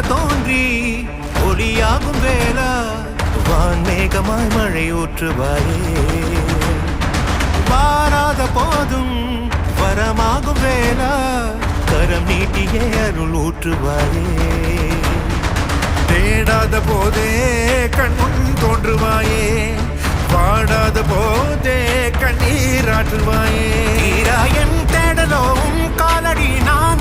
தோன்றி ஒளியாகும் வேளா வான்மேகமாய் மழை ஊற்றுவாயே வாராத போதும் வரமாகும் வேளா கரம் நீட்டியே அருள் ஊற்றுவாயே தேடாத போதே கண்முன் தோன்றுவாயே பாடாத போதே கண்ணீராற்றுவாயே என் தேடலோ காலடி நான்